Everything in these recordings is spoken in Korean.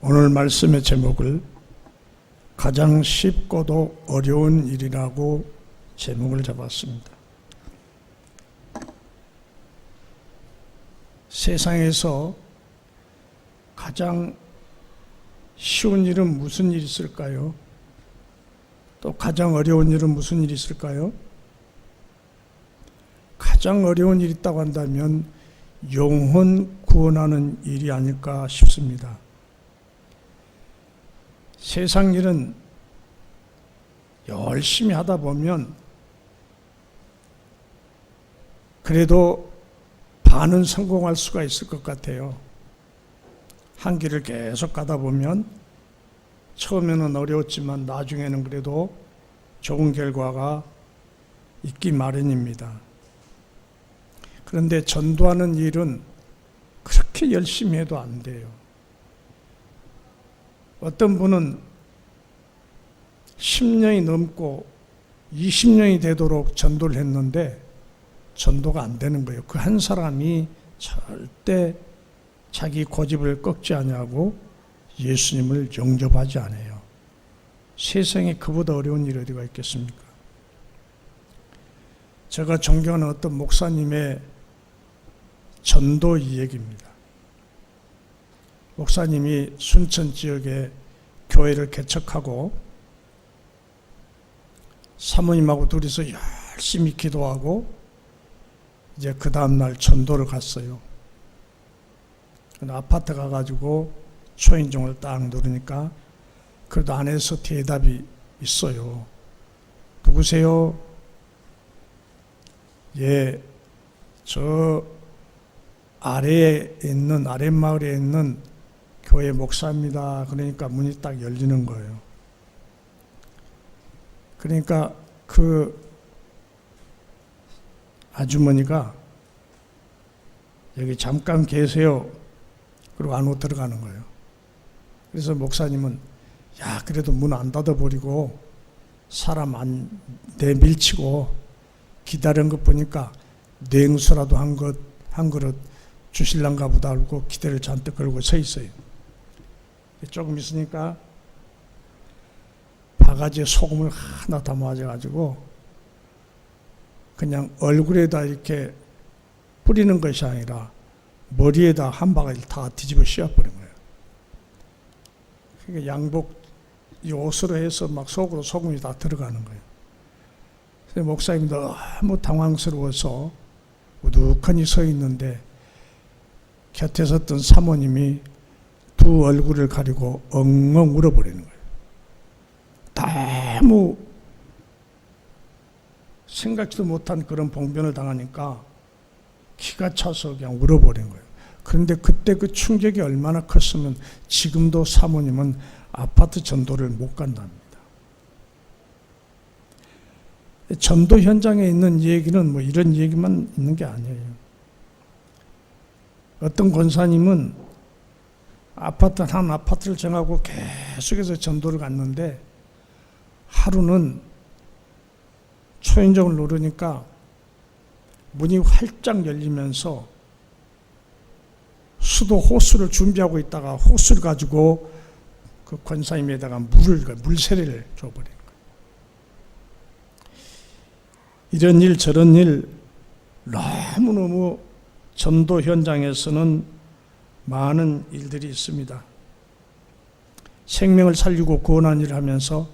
오늘 말씀의 제목을 가장 쉽고도 어려운 일이라고 제목을 잡았습니다. 세상에서 가장 쉬운 일은 무슨 일이 있을까요? 또 가장 어려운 일은 무슨 일이 있을까요? 가장 어려운 일이 있다고 한다면 영혼 구원하는 일이 아닐까 싶습니다. 세상 일은 열심히 하다 보면 그래도 반은 성공할 수가 있을 것 같아요. 한 길을 계속 가다 보면 처음에는 어려웠지만 나중에는 그래도 좋은 결과가 있기 마련입니다. 그런데 전도하는 일은 그렇게 열심히 해도 안 돼요. 어떤 분은 10년이 넘고 20년이 되도록 전도를 했는데 전도가 안 되는 거예요. 그 한 사람이 절대 자기 고집을 꺾지 아니하고 예수님을 영접하지 않아요. 세상에 그보다 어려운 일이 어디가 있겠습니까? 제가 존경하는 어떤 목사님의 전도 이야기입니다. 목사님이 순천 지역에 교회를 개척하고 사모님하고 둘이서 열심히 기도하고 이제 그 다음날 전도를 갔어요. 아파트 가가지고 초인종을 딱 누르니까 그래도 안에서 대답이 있어요. 누구세요? 예, 저 아랫마을에 있는 교회 목사입니다. 그러니까 문이 딱 열리는 거예요. 그러니까 그 아주머니가 여기 잠깐 계세요. 그리고 안으로 들어가는 거예요. 그래서 목사님은 야, 그래도 문 안 닫아버리고 사람 안 내밀치고 기다린 것 보니까 냉수라도 한 그릇 주실란가 보다 하고 기대를 잔뜩 걸고 서 있어요. 조금 있으니까 바가지에 소금을 하나 담아가지고 그냥 얼굴에다 이렇게 뿌리는 것이 아니라 머리에다 한 바가지 다 뒤집어 씌워버린 거예요. 그러니까 양복 이 옷으로 해서 막 속으로 소금이 다 들어가는 거예요. 그래서 목사님이 너무 당황스러워서 우두커니 서 있는데 곁에 섰던 사모님이 두 얼굴을 가리고 엉엉 울어버리는 거예요. 너무 생각지도 못한 그런 봉변을 당하니까 기가 차서 그냥 울어버린 거예요. 그런데 그때 그 충격이 얼마나 컸으면 지금도 사모님은 아파트 전도를 못 간답니다. 전도 현장에 있는 얘기는 뭐 이런 얘기만 있는 게 아니에요. 어떤 권사님은 한 아파트를 정하고 계속해서 전도를 갔는데 하루는 초인종을 누르니까 문이 활짝 열리면서 수도 호수를 준비하고 있다가 호수를 가지고 그 권사님에다가 물세례를 줘버린 거예요. 이런 일 저런 일 너무너무 전도 현장에서는 많은 일들이 있습니다. 생명을 살리고 구원하는 일을 하면서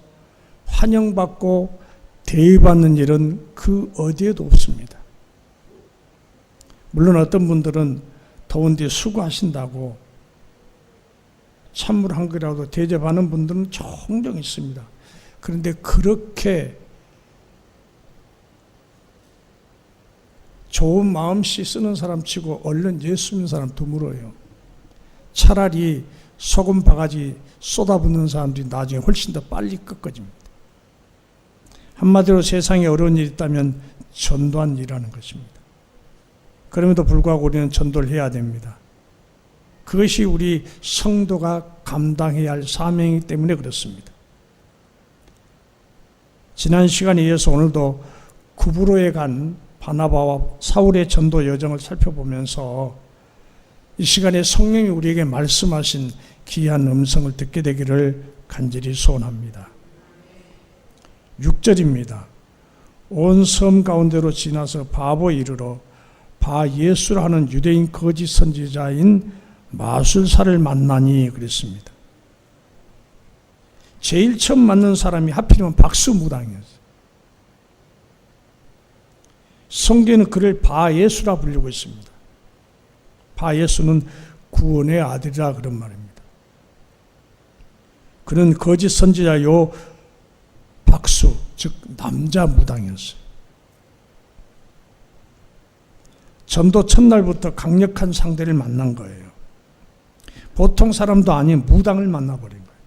환영받고 대우받는 일은 그 어디에도 없습니다. 물론 어떤 분들은 더운데 수고하신다고 찬물 한 그릇이라도 대접하는 분들은 종종 있습니다. 그런데 그렇게 좋은 마음씨 쓰는 사람 치고 얼른 예수 믿는 사람 드물어요. 차라리 소금 바가지 쏟아붓는 사람들이 나중에 훨씬 더 빨리 꺾어집니다. 한마디로 세상에 어려운 일이 있다면 전도한 일이라는 것입니다. 그럼에도 불구하고 우리는 전도를 해야 됩니다. 그것이 우리 성도가 감당해야 할 사명이기 때문에 그렇습니다. 지난 시간에 이어서 오늘도 구브로에 간 바나바와 사울의 전도 여정을 살펴보면서 이 시간에 성령이 우리에게 말씀하신 귀한 음성을 듣게 되기를 간절히 소원합니다. 6절입니다. 온 섬 가운데로 지나서 바보에 이르러 바 예수라 하는 유대인 거짓 선지자인 마술사를 만나니 그랬습니다. 제일 처음 만난 사람이 하필이면 박수무당이었어요. 성경은 그를 바 예수라 부르고 있습니다. 바 예수는 구원의 아들이라 그런 말입니다. 그는 거짓 선지자요 박수, 즉 남자 무당이었어요. 전도 첫날부터 강력한 상대를 만난 거예요. 보통 사람도 아닌 무당을 만나버린 거예요.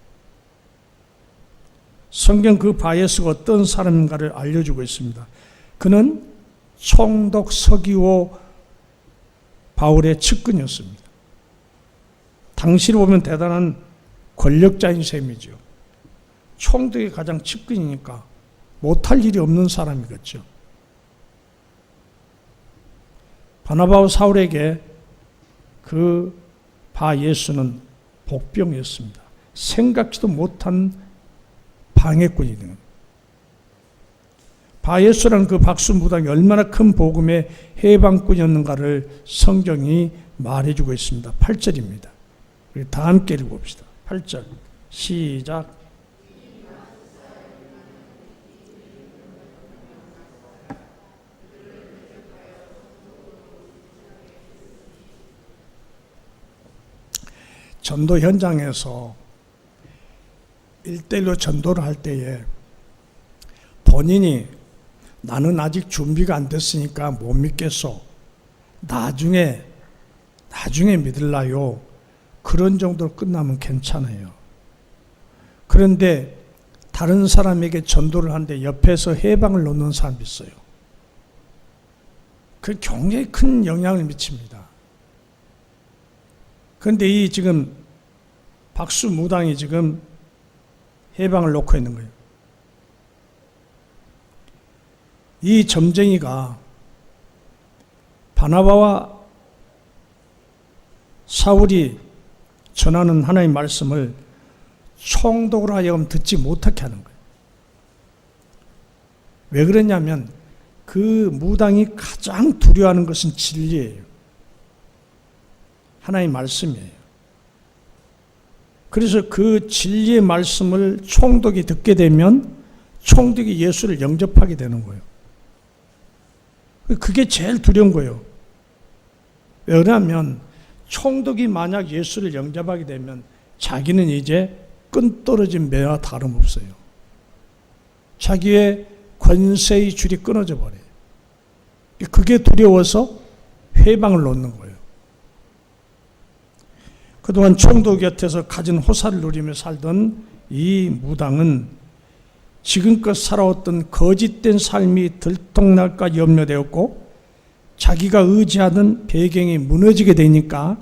성경 그 바 예수가 어떤 사람인가를 알려주고 있습니다. 그는 총독 서기오 바울의 측근이었습니다. 당시로 보면 대단한 권력자인 셈이죠. 총독이 가장 측근이니까 못할 일이 없는 사람이겠죠. 바나바와 사울에게 그 바 예수는 복병이었습니다. 생각지도 못한 방해꾼이 되는 거예요. 바 예수라는 그 박수무당이 얼마나 큰 복음의 해방꾼이었는가를 성경이 말해주고 있습니다. 8절입니다. 우리 다 함께 읽어봅시다. 8절 시작. 전도 현장에서 1대1로 전도를 할 때에 본인이 나는 아직 준비가 안 됐으니까 못 믿겠소. 나중에 믿을라요. 그런 정도로 끝나면 괜찮아요. 그런데 다른 사람에게 전도를 하는데 옆에서 해방을 놓는 사람이 있어요. 그 굉장히 큰 영향을 미칩니다. 그런데 이 지금 박수 무당이 지금 해방을 놓고 있는 거예요. 이 점쟁이가 바나바와 사울이 전하는 하나님의 말씀을 총독으로 하여금 듣지 못하게 하는 거예요. 왜 그러냐면 그 무당이 가장 두려워하는 것은 진리예요. 하나님의 말씀이에요. 그래서 그 진리의 말씀을 총독이 듣게 되면 총독이 예수를 영접하게 되는 거예요. 그게 제일 두려운 거예요. 왜냐하면 총독이 만약 예수를 영접하게 되면 자기는 이제 끈 떨어진 매와 다름없어요. 자기의 권세의 줄이 끊어져 버려요. 그게 두려워서 회방을 놓는 거예요. 그동안 총독 곁에서 가진 호사를 누리며 살던 이 무당은 지금껏 살아왔던 거짓된 삶이 들통날까 염려되었고 자기가 의지하던 배경이 무너지게 되니까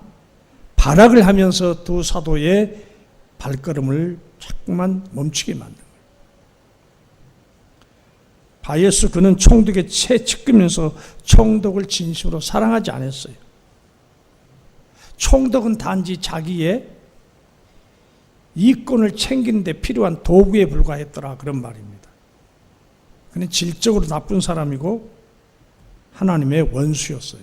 발악을 하면서 두 사도의 발걸음을 자꾸만 멈추게 만든 거예요. 바 예수 그는 총독의 채 찢으면서 총독을 진심으로 사랑하지 않았어요. 총독은 단지 자기의 이권을 챙기는 데 필요한 도구에 불과했더라 그런 말입니다. 그는 질적으로 나쁜 사람이고 하나님의 원수였어요.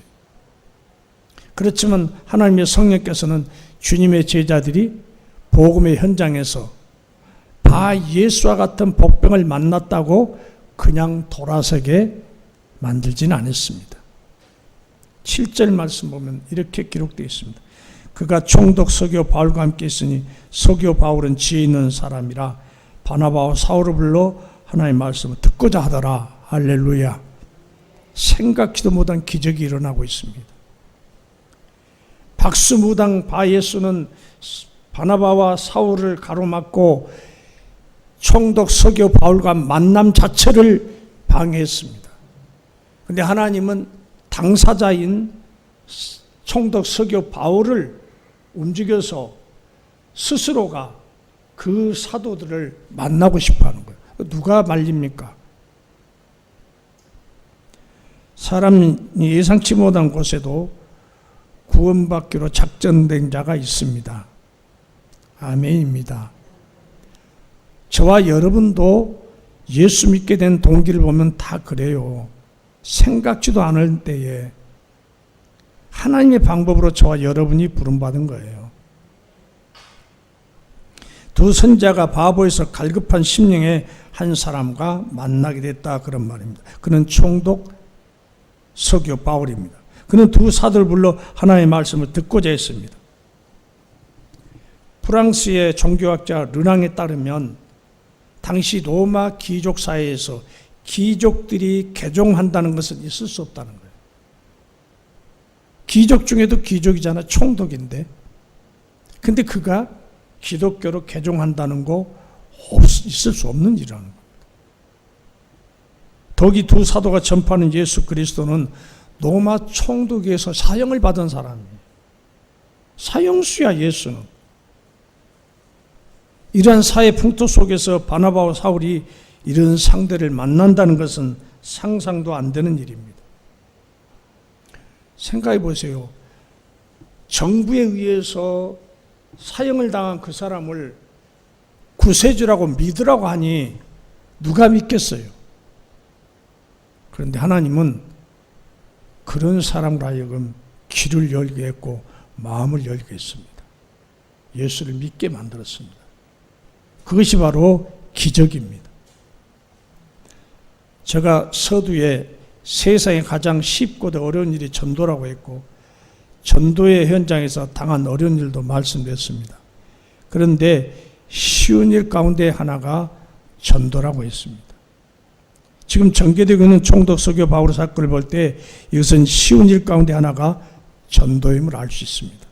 그렇지만 하나님의 성령께서는 주님의 제자들이 복음의 현장에서 바 예수와 같은 복병을 만났다고 그냥 돌아서게 만들지는 않았습니다. 7절 말씀 보면 이렇게 기록되어 있습니다. 그가 총독 서기오 바울과 함께 있으니 서기오 바울은 지혜 있는 사람이라 바나바와 사울을 불러 하나님의 말씀을 듣고자 하더라. 할렐루야. 생각지도 못한 기적이 일어나고 있습니다. 박수무당 바 예수는 바나바와 사울을 가로막고 총독 서기오 바울과 만남 자체를 방해했습니다. 그런데 하나님은 당사자인 총독 서기오 바울을 움직여서 스스로가 그 사도들을 만나고 싶어 하는 거예요. 누가 말립니까? 사람이 예상치 못한 곳에도 구원받기로 작정된 자가 있습니다. 아멘입니다. 저와 여러분도 예수 믿게 된 동기를 보면 다 그래요. 생각지도 않을 때에 하나님의 방법으로 저와 여러분이 부름받은 거예요. 두 선자가 바보에서 갈급한 심령의 한 사람과 만나게 됐다, 그런 말입니다. 그는 총독 서기오 바울입니다. 그는 두 사도를 불러 하나님의 말씀을 듣고자 했습니다. 프랑스의 종교학자 르낭에 따르면 당시 로마 귀족 사회에서 귀족들이 개종한다는 것은 있을 수 없다는 거예요. 귀족 중에도 귀족이잖아, 총독인데. 근데 그가 기독교로 개종한다는 거 있을 수 없는 일이라는 겁니다. 더기 두 사도가 전파하는 예수 그리스도는 로마 총독에서 사형을 받은 사람이에요. 사형수야, 예수는. 이러한 사회 풍토 속에서 바나바와 사울이 이런 상대를 만난다는 것은 상상도 안 되는 일입니다. 생각해 보세요. 정부에 의해서 사형을 당한 그 사람을 구세주라고 믿으라고 하니 누가 믿겠어요? 그런데 하나님은 그런 사람으로 하여금 귀를 열게 했고 마음을 열게 했습니다. 예수를 믿게 만들었습니다. 그것이 바로 기적입니다. 제가 서두에 세상에 가장 쉽고도 어려운 일이 전도라고 했고 전도의 현장에서 당한 어려운 일도 말씀드렸습니다. 그런데 쉬운 일 가운데 하나가 전도라고 했습니다. 지금 전개되고 있는 총독 서기오 바울 사건을 볼 때 이것은 쉬운 일 가운데 하나가 전도임을 알 수 있습니다.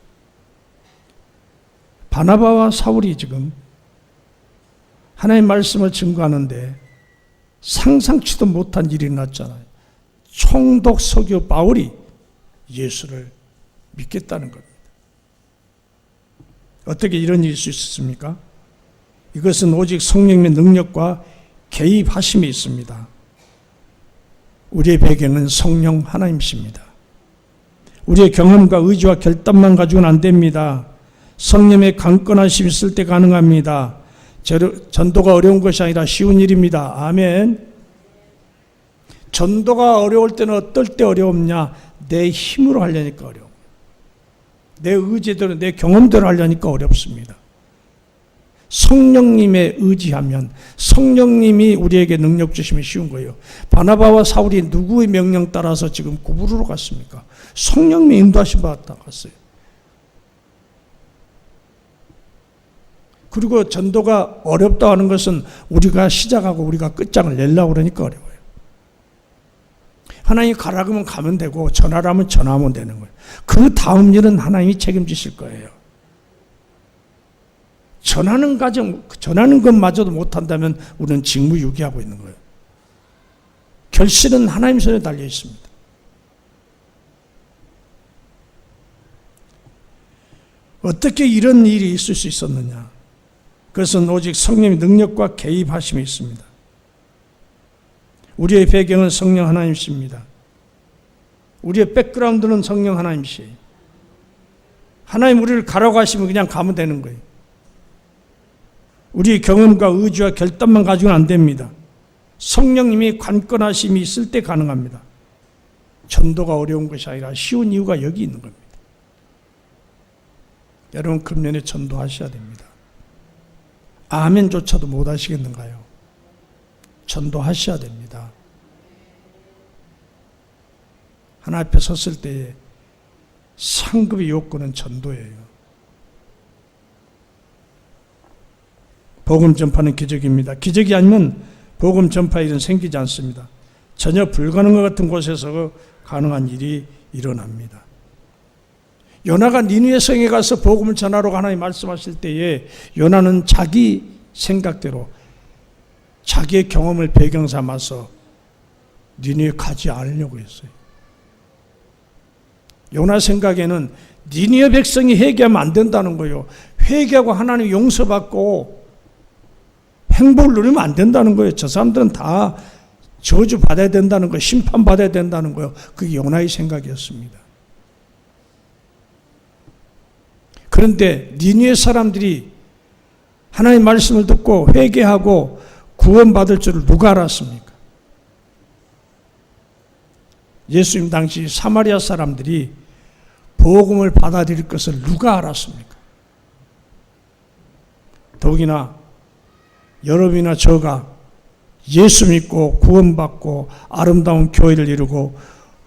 바나바와 사울이 지금 하나님의 말씀을 증거하는데 상상치도 못한 일이 났잖아요. 총독 서기오 바울이 예수를 믿겠다는 겁니다. 어떻게 이런 일이 있을 수 있습니까? 이것은 오직 성령님의 능력과 개입하심이 있습니다. 우리의 배경은 성령 하나님이십니다. 우리의 경험과 의지와 결단만 가지고는 안 됩니다. 성령의 강건하심이 있을 때 가능합니다. 전도가 어려운 것이 아니라 쉬운 일입니다. 아멘. 전도가 어려울 때는 어떨 때 어려웠냐? 내 힘으로 하려니까 어려워. 내 의지대로, 내 경험대로 하려니까 어렵습니다. 성령님에 의지하면 성령님이 우리에게 능력 주시면 쉬운 거예요. 바나바와 사울이 누구의 명령 따라서 지금 구부르러 갔습니까? 성령님의 인도하심 받았다 갔어요. 그리고 전도가 어렵다 하는 것은 우리가 시작하고 우리가 끝장을 내려고 그러니까 어려워요. 하나님이 가라 그러면 가면 되고 전하라면 전하면 되는 거예요. 그 다음 일은 하나님이 책임지실 거예요. 전하는 것마저도 못한다면 우리는 직무유기하고 있는 거예요. 결실은 하나님 손에 달려 있습니다. 어떻게 이런 일이 있을 수 있었느냐? 그것은 오직 성령의 능력과 개입하심이 있습니다. 우리의 배경은 성령 하나님이십니다. 우리의 백그라운드는 성령 하나님이시에요. 하나님 우리를 가라고 하시면 그냥 가면 되는 거예요. 우리의 경험과 의지와 결단만 가지고는 안 됩니다. 성령님이 관건하심이 있을 때 가능합니다. 전도가 어려운 것이 아니라 쉬운 이유가 여기 있는 겁니다. 여러분 금년에 전도하셔야 됩니다. 아멘조차도 못 하시겠는가요? 전도하셔야 됩니다. 하나 앞에 섰을 때에 상급의 요건은 전도예요. 복음 전파는 기적입니다. 기적이 아니면 복음 전파 일은 생기지 않습니다. 전혀 불가능한 같은 곳에서 가능한 일이 일어납니다. 요나가 니느웨 성에 가서 복음을 전하라고 하나님 말씀하실 때에 요나는 자기 생각대로 자기의 경험을 배경 삼아서 니느웨 가지 않으려고 했어요. 요나 생각에는 니느웨 백성이 회개하면 안 된다는 거예요. 회개하고 하나님 용서받고 행복을 누리면 안 된다는 거예요. 저 사람들은 다 저주 받아야 된다는 거예요. 심판 받아야 된다는 거예요. 그게 요나의 생각이었습니다. 그런데 니느웨 사람들이 하나님의 말씀을 듣고 회개하고 구원받을 줄을 누가 알았습니까? 예수님 당시 사마리아 사람들이 복음을 받아들일 것을 누가 알았습니까? 더욱이나 여러분이나 저가 예수 믿고 구원받고 아름다운 교회를 이루고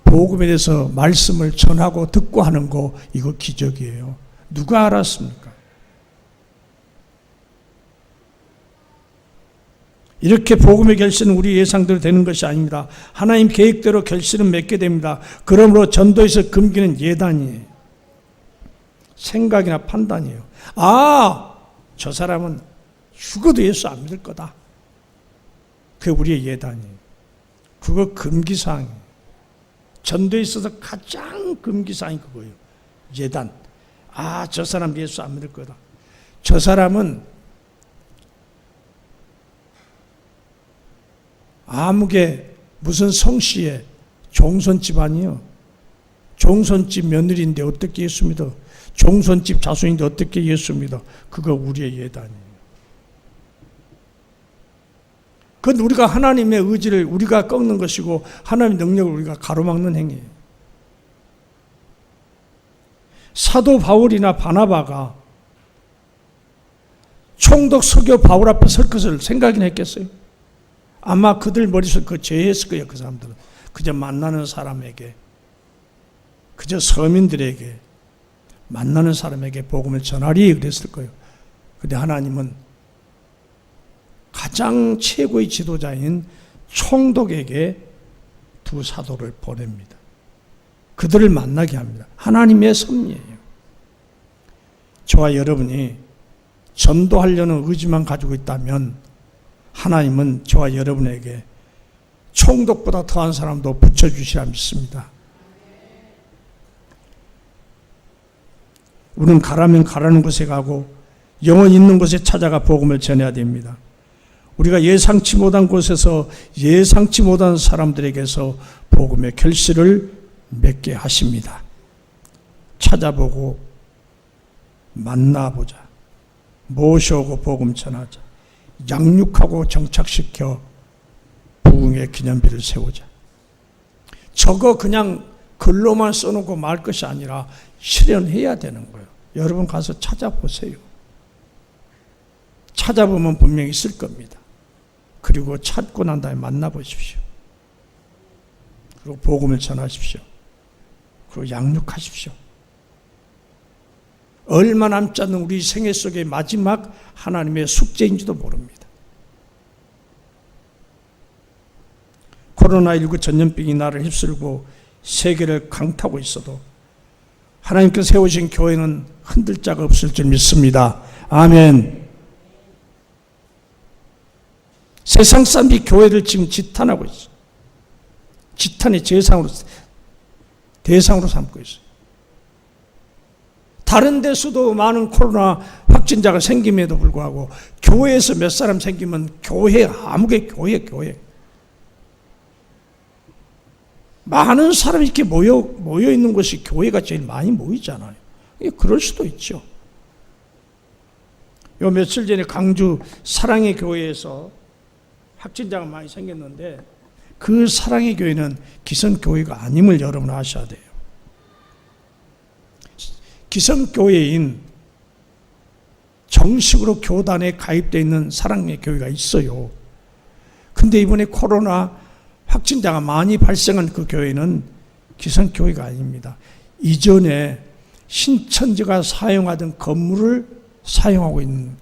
복음에 대해서 말씀을 전하고 듣고 하는 거, 이거 기적이에요. 누가 알았습니까? 이렇게 복음의 결실은 우리 예상대로 되는 것이 아닙니다. 하나님 계획대로 결실은 맺게 됩니다. 그러므로 전도에서 금기는 예단이에요. 생각이나 판단이에요. 아, 저 사람은 죽어도 예수 안 믿을 거다. 그게 우리의 예단이에요. 그거 금기사항이에요. 전도에 있어서 가장 금기사항이 그거예요. 예단. 아, 저 사람 예수 안 믿을 거다. 저 사람은 아무개 무슨 성씨에 종손집 아니요. 종손집 며느리인데 어떻게 예수 믿어? 종손집 자손인데 어떻게 예수 믿어? 그거 우리의 예단이에요. 그건 우리가 하나님의 의지를 우리가 꺾는 것이고 하나님의 능력을 우리가 가로막는 행위예요. 사도 바울이나 바나바가 총독 서교 바울 앞에 설 것을 생각이나 했겠어요? 아마 그들 머릿속에 그 제했을 거예요. 그 사람들은 그저 만나는 사람에게, 그저 서민들에게, 만나는 사람에게 복음을 전하리 그랬을 거예요. 그런데 하나님은 가장 최고의 지도자인 총독에게 두 사도를 보냅니다. 그들을 만나게 합니다. 하나님의 섭리예요. 저와 여러분이 전도하려는 의지만 가지고 있다면 하나님은 저와 여러분에게 총독보다 더한 사람도 붙여주시라 믿습니다. 우리는 가라면 가라는 곳에 가고 영혼 있는 곳에 찾아가 복음을 전해야 됩니다. 우리가 예상치 못한 곳에서 예상치 못한 사람들에게서 복음의 결실을 맺게 하십니다. 찾아보고 만나보자. 모셔오고 복음 전하자. 양육하고 정착시켜 부흥의 기념비를 세우자. 저거 그냥 글로만 써놓고 말 것이 아니라 실현해야 되는 거예요. 여러분 가서 찾아보세요. 찾아보면 분명히 있을 겁니다. 그리고 찾고 난 다음에 만나보십시오. 그리고 복음을 전하십시오. 그리고 양육하십시오. 얼마 남지 않는 우리 생애 속의 마지막 하나님의 숙제인지도 모릅니다. 코로나19 전염병이 나를 휩쓸고 세계를 강타하고 있어도 하나님께서 세우신 교회는 흔들 자가 없을 줄 믿습니다. 아멘. 세상 사람들이 교회를 지금 지탄하고 있어요. 지탄의 대상으로 삼고 있어요. 다른 데서도 많은 코로나 확진자가 생김에도 불구하고 교회에서 몇 사람 생기면 교회, 아무개 교회. 많은 사람이 이렇게 모여 있는 곳이 교회가 제일 많이 모이잖아요. 그럴 수도 있죠. 요 며칠 전에 강주 사랑의 교회에서 확진자가 많이 생겼는데 그 사랑의 교회는 기성교회가 아님을 여러분 아셔야 돼요. 기성교회인 정식으로 교단에 가입되어 있는 사랑의 교회가 있어요. 근데 이번에 코로나 확진자가 많이 발생한 그 교회는 기성교회가 아닙니다. 이전에 신천지가 사용하던 건물을 사용하고 있는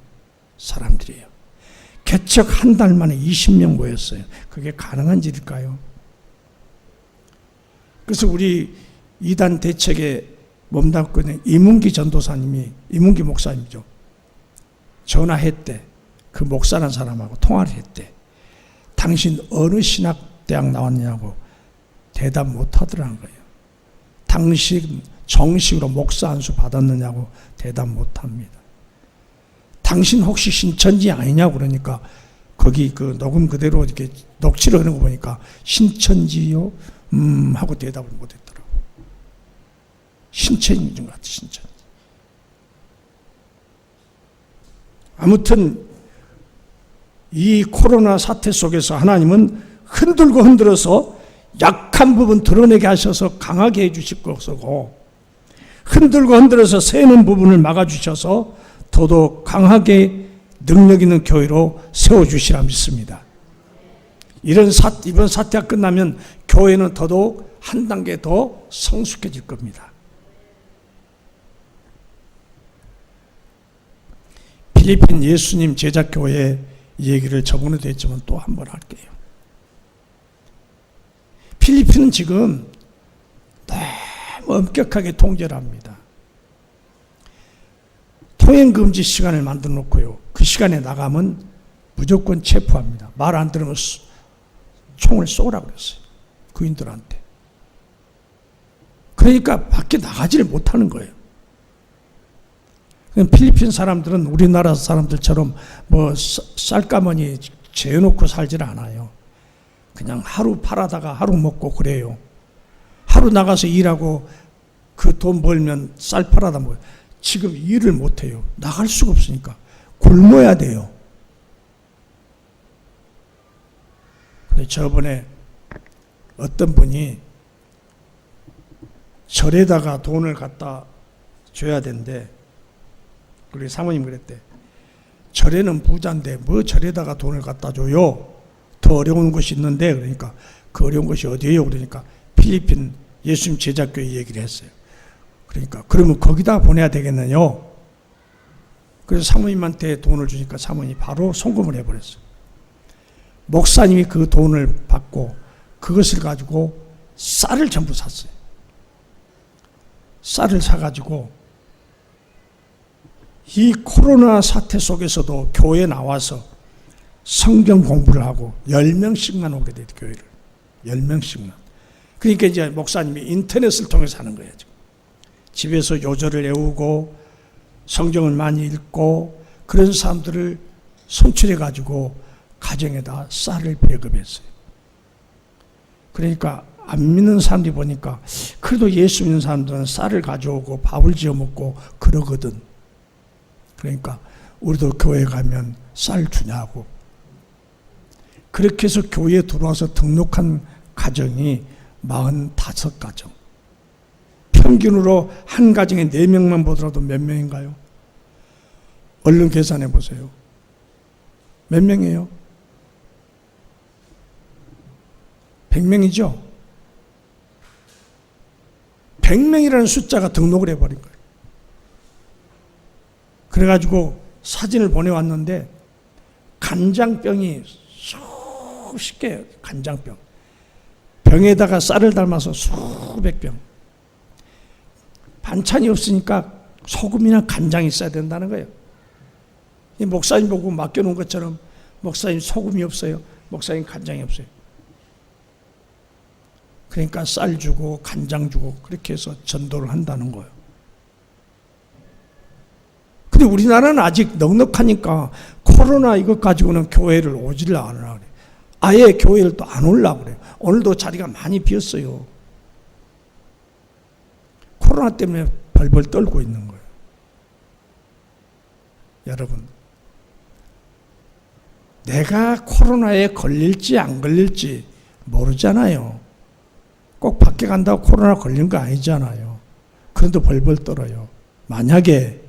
사람들이에요. 개척 한 달 만에 20명 모였어요. 그게 가능한 일일까요? 그래서 우리 이단 대책에 몸담고 있는 이문기 전도사님이, 이문기 목사님이죠. 전화했대. 그 목사라는 사람하고 통화를 했대. 당신 어느 신학대학 나왔냐고 대답 못 하더라는 거예요. 당신 정식으로 목사 안수 받았느냐고 대답 못 합니다. 당신 혹시 신천지 아니냐고 그러니까 거기 그 녹음 그대로 이렇게 녹취를 하는 거 보니까 신천지요? 하고 대답을 못 했더라고. 신천지인 것 같아, 신천지. 아무튼 이 코로나 사태 속에서 하나님은 흔들고 흔들어서 약한 부분 드러내게 하셔서 강하게 해주실 것이고, 흔들고 흔들어서 새는 부분을 막아주셔서 더더욱 강하게 능력 있는 교회로 세워주시라 믿습니다. 이번 사태가 끝나면 교회는 더더욱 한 단계 더 성숙해질 겁니다. 필리핀 예수님 제자교회 얘기를 저번에도 했지만 또 한 번 할게요. 필리핀은 지금 너무 엄격하게 통제를 합니다. 통행금지 시간을 만들어 놓고요. 그 시간에 나가면 무조건 체포합니다. 말 안 들으면 총을 쏘라고 그랬어요. 그인들한테. 그러니까 밖에 나가지를 못하는 거예요. 필리핀 사람들은 우리나라 사람들처럼 뭐 쌀가마니 재놓고 살질 않아요. 그냥 하루 팔아다가 하루 먹고 그래요. 하루 나가서 일하고 그 돈 벌면 쌀 팔아다 먹어요. 지금 일을 못해요. 나갈 수가 없으니까 굶어야 돼요. 근데 저번에 어떤 분이 절에다가 돈을 갖다 줘야 된대. 우리 사모님 그랬대. 절에는 부자인데 뭐 절에다가 돈을 갖다 줘요? 더 어려운 곳이 있는데. 그러니까 그 어려운 곳이 어디예요? 그러니까 필리핀 예수님 제자교회 얘기를 했어요. 그러니까 그러면 거기다 보내야 되겠느냐? 그래서 사모님한테 돈을 주니까 사모님이 바로 송금을 해버렸어요. 목사님이 그 돈을 받고 그것을 가지고 쌀을 전부 샀어요. 쌀을 사가지고 이 코로나 사태 속에서도 교회에 나와서 성경 공부를 하고 10명씩만 오게 돼요, 교회를. 10명씩만. 그러니까 이제 목사님이 인터넷을 통해서 하는 거예요. 집에서 요절을 외우고 성경을 많이 읽고 그런 사람들을 선출해가지고 가정에다 쌀을 배급했어요. 그러니까 안 믿는 사람들이 보니까 그래도 예수 믿는 사람들은 쌀을 가져오고 밥을 지어 먹고 그러거든. 그러니까 우리도 교회 가면 쌀 주냐고. 그렇게 해서 교회에 들어와서 등록한 가정이 45가정. 평균으로 한 가정에 4명만 보더라도 몇 명인가요? 얼른 계산해 보세요. 몇 명이에요? 100명이죠? 100명이라는 숫자가 등록을 해버린 거예요. 그래가지고 사진을 보내왔는데 간장병이 수십 개, 간장병. 병에다가 쌀을 담아서 수백 병. 반찬이 없으니까 소금이나 간장이 있어야 된다는 거예요. 이 목사님 보고 맡겨놓은 것처럼 목사님 소금이 없어요. 목사님 간장이 없어요. 그러니까 쌀 주고 간장 주고 그렇게 해서 전도를 한다는 거예요. 근데 우리나라는 아직 넉넉하니까 코로나 이것 가지고는 교회를 오지를 않으라 그래요. 아예 교회를 또 안 오려고 그래요. 오늘도 자리가 많이 비었어요. 코로나 때문에 벌벌 떨고 있는 거예요. 여러분, 내가 코로나에 걸릴지 안 걸릴지 모르잖아요. 꼭 밖에 간다고 코로나 걸린 거 아니잖아요. 그런데 벌벌 떨어요. 만약에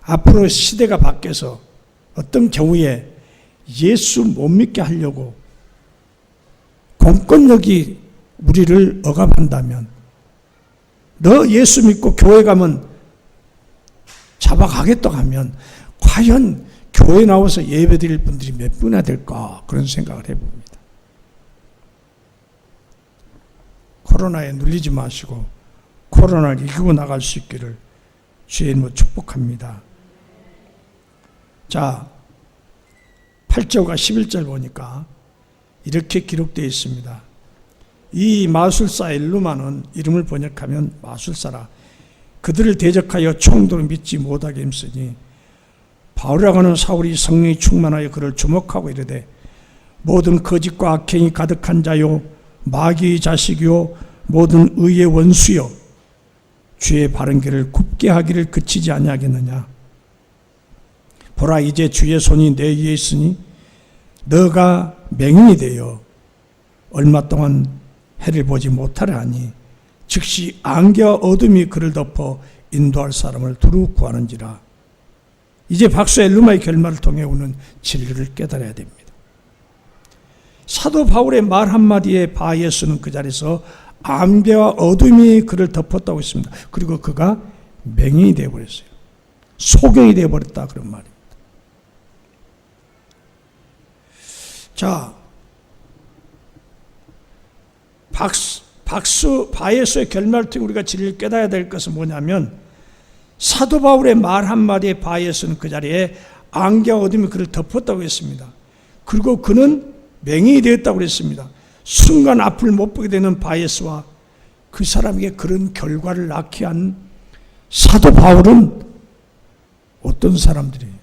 앞으로 시대가 바뀌어서 어떤 경우에 예수 못 믿게 하려고 공권력이 우리를 억압한다면, 너 예수 믿고 교회 가면 잡아가겠다고 하면 과연 교회 나와서 예배 드릴 분들이 몇 분이나 될까, 그런 생각을 해봅니다. 코로나에 눌리지 마시고 코로나를 이기고 나갈 수 있기를 주의 이름으로 축복합니다. 자, 8절과 11절 보니까 이렇게 기록되어 있습니다. 이 마술사 엘루마는, 이름을 번역하면 마술사라, 그들을 대적하여 총독을 믿지 못하게 힘쓰니 바울이라고 하는 사울이 성령이 충만하여 그를 주목하고 이르되, 모든 거짓과 악행이 가득한 자요 마귀의 자식이요 모든 의의 원수요 주의 바른 길을 굽게 하기를 그치지 아니하겠느냐. 보라, 이제 주의 손이 내 위에 있으니 너가 맹인이 되어 얼마 동안 해를 보지 못하려 하니 즉시 안개와 어둠이 그를 덮어 인도할 사람을 두루 구하는지라. 이제 박수 엘루마의 결말을 통해 오는 진리를 깨달아야 됩니다. 사도 바울의 말 한마디에 바 예수는 그 자리에서 안개와 어둠이 그를 덮었다고 했습니다. 그리고 그가 맹인이 되어버렸어요. 소경이 되어버렸다, 그런 말입니다. 자, 바 예수의 결말을 통해 우리가 진리를 깨달아야 될 것은 뭐냐면, 사도 바울의 말 한마디에 바 예수는 그 자리에 안개와 어둠이 그를 덮었다고 했습니다. 그리고 그는 맹인이 되었다고 그랬습니다. 순간 앞을 못 보게 되는 바 예수와 그 사람에게 그런 결과를 낳게 한 사도 바울은 어떤 사람들이에요?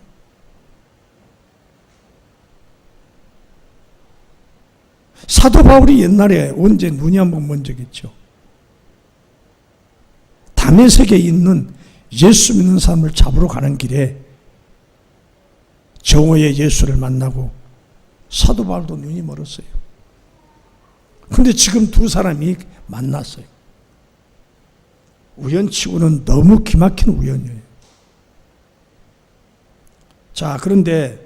사도 바울이 옛날에 언제 눈이 한번 먼 적이 있죠. 다메섹에 있는 예수 믿는 사람을 잡으러 가는 길에 정오의 예수를 만나고 사도 바울도 눈이 멀었어요. 그런데 지금 두 사람이 만났어요. 우연치고는 너무 기막힌 우연이에요. 자, 그런데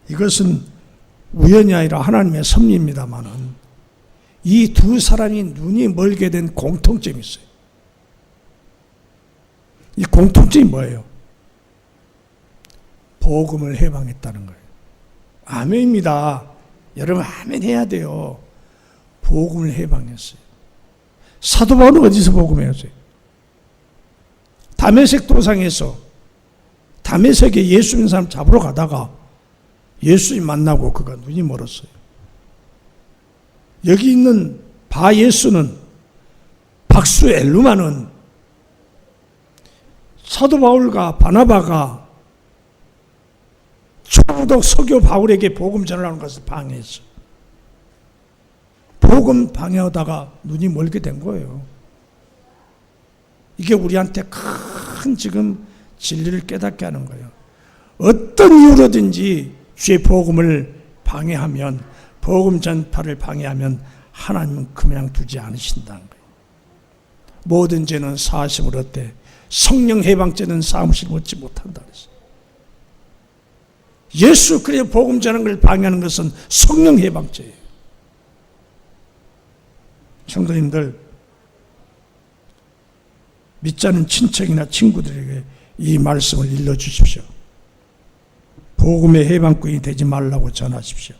이것은 우연이 아니라 하나님의 섭리입니다만은 이 두 사람이 눈이 멀게 된 공통점이 있어요. 이 공통점이 뭐예요? 복음을 해방했다는 거예요. 아멘입니다. 여러분 아멘 해야 돼요. 복음을 해방했어요. 사도 바울은 어디서 복음했어요? 다메섹 도상에서 다메섹에 예수 믿는 사람 잡으러 가다가 예수님 만나고 그가 눈이 멀었어요. 여기 있는 바 예수는, 박수 엘루마는 사도 바울과 바나바가 초독 서교 바울에게 복음 전하는 것을 방해했어. 복음 방해하다가 눈이 멀게 된 거예요. 이게 우리한테 큰 지금 진리를 깨닫게 하는 거예요. 어떤 이유로든지 주의 복음을 방해하면, 복음 전파를 방해하면 하나님은 그냥 두지 않으신다는 거예요. 모든 죄는 사하심을 얻되 성령 해방죄는 사함을 얻지 못한다 그랬어요. 예수 그리스도의 복음 전하는 걸 방해하는 것은 성령 해방죄예요. 성도님들, 믿지 않는 친척이나 친구들에게 이 말씀을 일러주십시오. 복음의 해방꾼이 되지 말라고 전하십시오.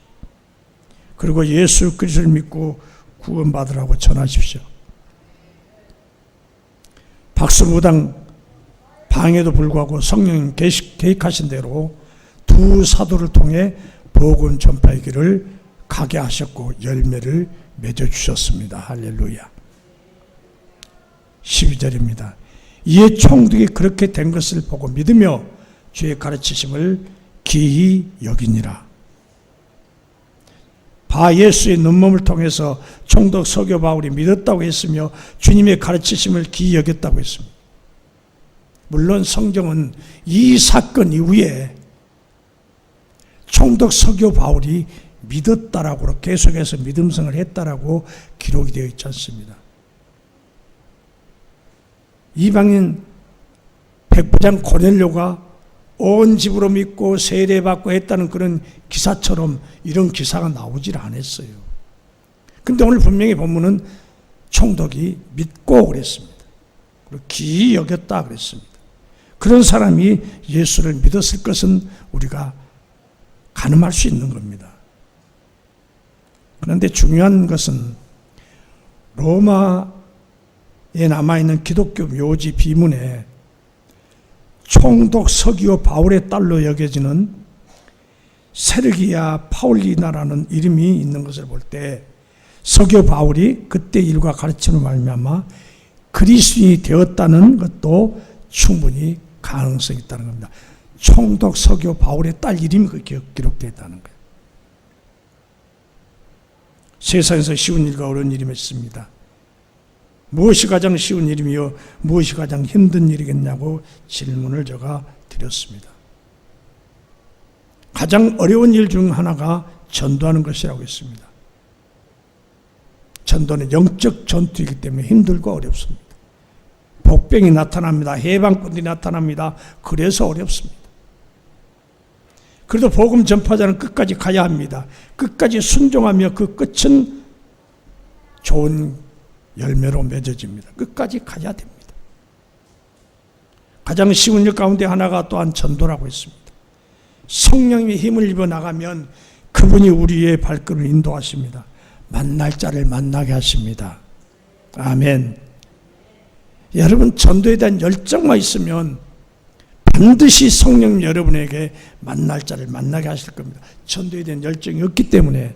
그리고 예수 그리스도를 믿고 구원받으라고 전하십시오. 박수무당 방해도 불구하고 성령님 계획하신 대로 두 사도를 통해 복음 전파의 길을 가게 하셨고 열매를 맺어주셨습니다. 할렐루야. 12절입니다. 이에 총독이 그렇게 된 것을 보고 믿으며 주의 가르치심을 기히 여기니라. 바 예수의 논문을 통해서 총독 서교 바울이 믿었다고 했으며 주님의 가르치심을 기히 여겼다고 했습니다. 물론 성경은 이 사건 이후에 총독 서교 바울이 믿었다라고 계속해서 믿음성을 했다라고 기록이 되어 있지 않습니다. 이방인 백부장 고넬료가 온 집으로 믿고 세례받고 했다는 그런 기사처럼 이런 기사가 나오질 않았어요. 그런데 오늘 분명히 본문은 총독이 믿고 그랬습니다. 그리고 기이 여겼다 그랬습니다. 그런 사람이 예수를 믿었을 것은 우리가 가늠할 수 있는 겁니다. 그런데 중요한 것은 로마에 남아있는 기독교 묘지 비문에 총독 서기오 바울의 딸로 여겨지는 세르기아 파울리나라는 이름이 있는 것을 볼 때 서기오 바울이 그때 일과 가르침을 말미암아 그리스도인이 되었다는 것도 충분히 가능성이 있다는 겁니다. 총독 서기오 바울의 딸 이름이 기록되어 있다는 거예요. 세상에서 쉬운 일과 어려운 일이 있습니다. 무엇이 가장 쉬운 일이며 무엇이 가장 힘든 일이겠냐고 질문을 제가 드렸습니다. 가장 어려운 일 중 하나가 전도하는 것이라고 했습니다. 전도는 영적 전투이기 때문에 힘들고 어렵습니다. 복병이 나타납니다. 해방꾼들이 나타납니다. 그래서 어렵습니다. 그래도 복음 전파자는 끝까지 가야 합니다. 끝까지 순종하며 그 끝은 좋은 열매로 맺어집니다. 끝까지 가야 됩니다. 가장 쉬운 일 가운데 하나가 또한 전도라고 했습니다. 성령의 힘을 입어 나가면 그분이 우리의 발걸음을 인도하십니다. 만날 자를 만나게 하십니다. 아멘. 여러분, 전도에 대한 열정만 있으면 반드시 성령 여러분에게 만날 자를 만나게 하실 겁니다. 전도에 대한 열정이 없기 때문에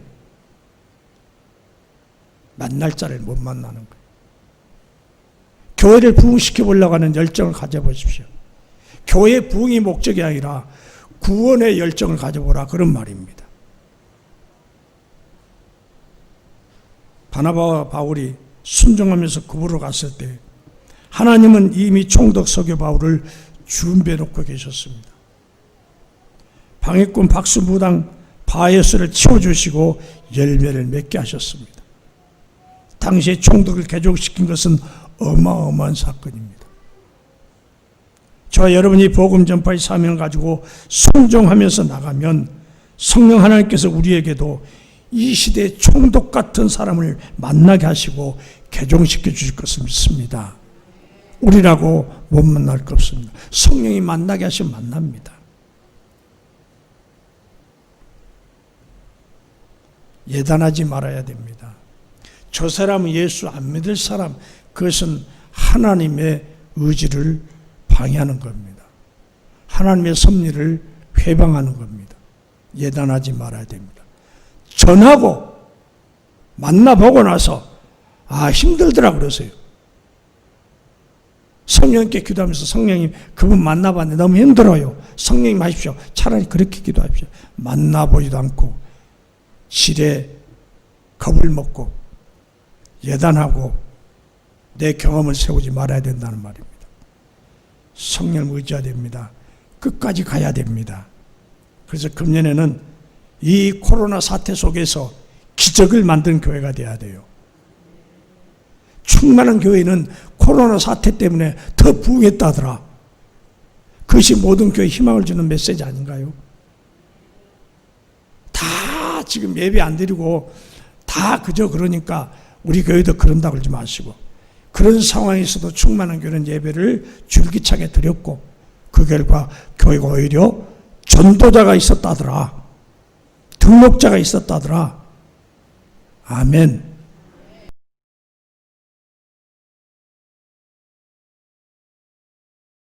만날 자를 못 만나는 거예요. 교회를 부흥시켜 보려고 하는 열정을 가져보십시오. 교회 부흥이 목적이 아니라 구원의 열정을 가져보라, 그런 말입니다. 바나바와 바울이 순종하면서 구부로 갔을 때 하나님은 이미 총독 서교 바울을 준비해 놓고 계셨습니다. 방해꾼 박수무당 바에스를 치워주시고 열매를 맺게 하셨습니다. 당시에 총독을 개종시킨 것은 어마어마한 사건입니다. 저와 여러분이 복음 전파의 사명을 가지고 순종하면서 나가면 성령 하나님께서 우리에게도 이 시대의 총독 같은 사람을 만나게 하시고 개종시켜 주실 것을 믿습니다. 우리라고 못 만날 것 없습니다. 성령이 만나게 하시면 만납니다. 예단하지 말아야 됩니다. 저 사람은 예수 안 믿을 사람, 그것은 하나님의 의지를 방해하는 겁니다. 하나님의 섭리를 회방하는 겁니다. 예단하지 말아야 됩니다. 전하고 만나보고 나서 힘들더라 그러세요. 성령님께 기도하면서 성령님 그분 만나봤는데 너무 힘들어요. 성령님 하십시오. 차라리 그렇게 기도하십시오. 만나보지도 않고 지레 겁을 먹고 예단하고 내 경험을 세우지 말아야 된다는 말입니다. 성령을 의지해야 됩니다. 끝까지 가야 됩니다. 그래서 금년에는 이 코로나 사태 속에서 기적을 만든 교회가 돼야 돼요. 충만한 교회는 코로나 사태 때문에 더 부흥했다더라. 그것이 모든 교회에 희망을 주는 메시지 아닌가요? 다 지금 예배 안 드리고 다 그저 그러니까 우리 교회도 그런다고 그러지 마시고, 그런 상황에서도 충만한 교회는 예배를 줄기차게 드렸고 그 결과 교회가 오히려 전도자가 있었다더라. 등록자가 있었다더라. 아멘.